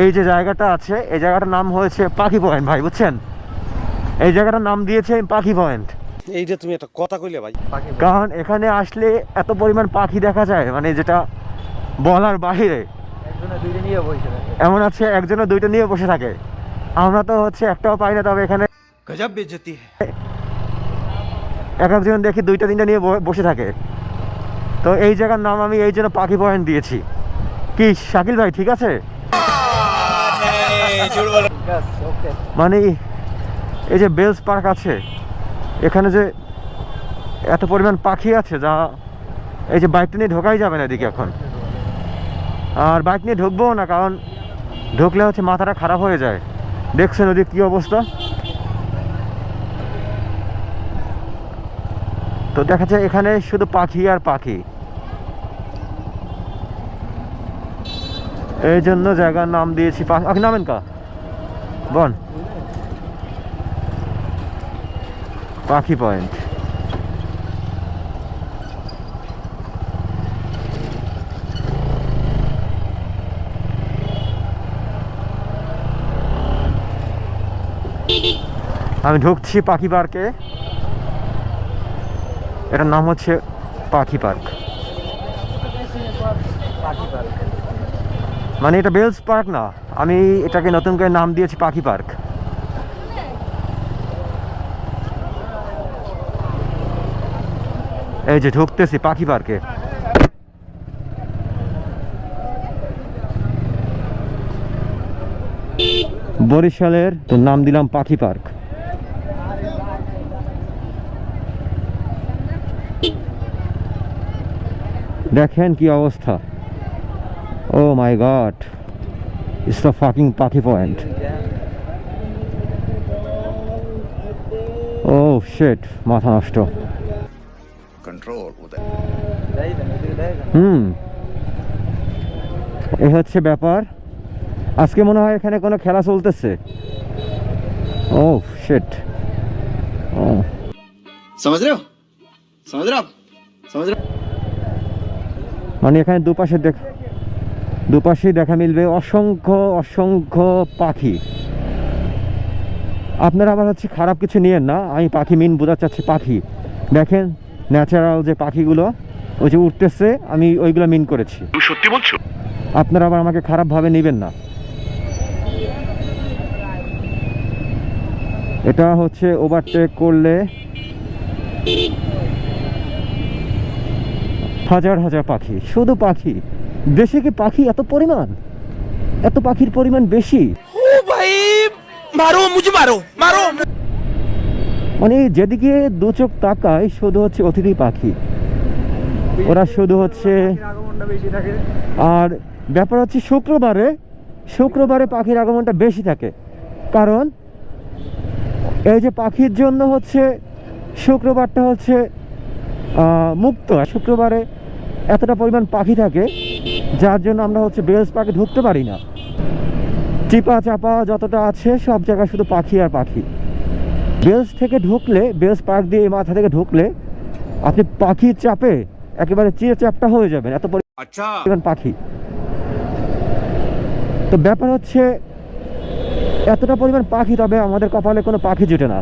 এই যে জায়গাটা আছে, এই জায়গাটার নাম হয়েছে পাখি পয়েন্ট ভাই, বুঝছেন? এই জায়গাটার নাম দিয়েছে পাখি পয়েন্ট। এইটা তুমি একটা কথা কইলে ভাই, কারণ এখানে আসলে এত পরিমাণ পাখি দেখা যায়, মানে যেটা বলার বাইরে। এমন আছে একজনে দুইটা নিয়ে বসে থাকে, আমরা তো হচ্ছে একটাও পাই না। তবে এখানে গজব বেজতি এক একজন দেখি দুইটা তিনটা নিয়ে বসে থাকে। তো এই জায়গার নাম আমি এই জন্য পাখি পয়েন্ট দিয়েছি। কি শাকিল ভাই ঠিক আছে? মানে এই যে বেলস পার্ক আছে, এখানে যে এত পরিমাণ পাখি আছে, যা এই যে বাইকটা নিয়ে ঢোকাই যাবে না এদিকে এখন। আর বাইক নিয়ে ঢুকবো না, কারণ ঢুকলে হচ্ছে মাথাটা খারাপ হয়ে যায়। দেখছেন ওদিকে কী অবস্থা। তো দেখা যায় এখানে শুধু পাখি আর পাখি, এই জন্য জায়গার নাম দিয়েছি পাখি। নামেন কা বন পাখি পয়েন্ট। আমি ঢুকছি পাখি পার্কে। এটার নাম হচ্ছে পাখি পার্ক। মানে এটা বেলস পার্ক না, আমি এটাকে নতুন করে নাম দিয়েছি পাখি পার্ক। এই যে ঢুকতেছি পাখি পার্কে। বরিশালের তো নাম দিলাম পাখি পার্ক। দেখেন কি অবস্থা। ও মাই গড, ইটস দ্য ফাকিং পাখি পয়েন্ট। ও শিট, মাথা নষ্ট। এই হচ্ছে ব্যাপার। আজকে মনে হয় এখানে কোনো খেলা চলতেছে। ও শিট। মানে এখানে দুপাশে দেখা মিলবে অসংখ্য অসংখ্য পাখি। আপনারা আবার হচ্ছে খারাপ কিছু নিয়েন না, আমি পাখি মিন বোঝাতে চাচ্ছি। পাখি দেখেন, ন্যাচারাল যে পাখিগুলো ওই যে উঠতেছে, আমি ওইগুলো মিন করেছি। সত্যি বলছো? আপনারা আবার আমাকে খারাপভাবে নেবেন না। এটা হচ্ছে ওভারটেক করলে হাজার হাজার পাখি, শুধু পাখি। দেশে কি পাখি এত পরিমাণ? এত পাখির পরিমাণ বেশি। ও ভাই মারো, মুঝে মারো মারো। মানে যেদিকে দু চোখ তাকায় শুধু হচ্ছে অতিথি পাখি, ওরা শুধু হচ্ছে। আর ব্যাপার হচ্ছে শুক্রবারে পাখির আগমনটা বেশি থাকে, কারণ এই যে পাখির জন্য হচ্ছে শুক্রবারটা হচ্ছে মুক্ত। শুক্রবারে এতটা পরিমাণ পাখি থাকে, যার জন্য আমরা হচ্ছে বেলস পার্কে ঢুকতে পারি না। চিপা চাপা যতটা আছে সব জায়গায় শুধু পাখি আর পাখি। বেলস থেকে ঢুকলে, বেলস পার্ক দিয়ে মাথা থেকে ঢুকলে আপনি পাখির চাপে একেবারে চিড়ে চ্যাপটা হয়ে যাবেন, এত পরিমাণ পাখি। তো ব্যাপার হচ্ছে এতটা পরিমাণ পাখি, তবে আমাদের কপালে কোনো পাখি জুটে না।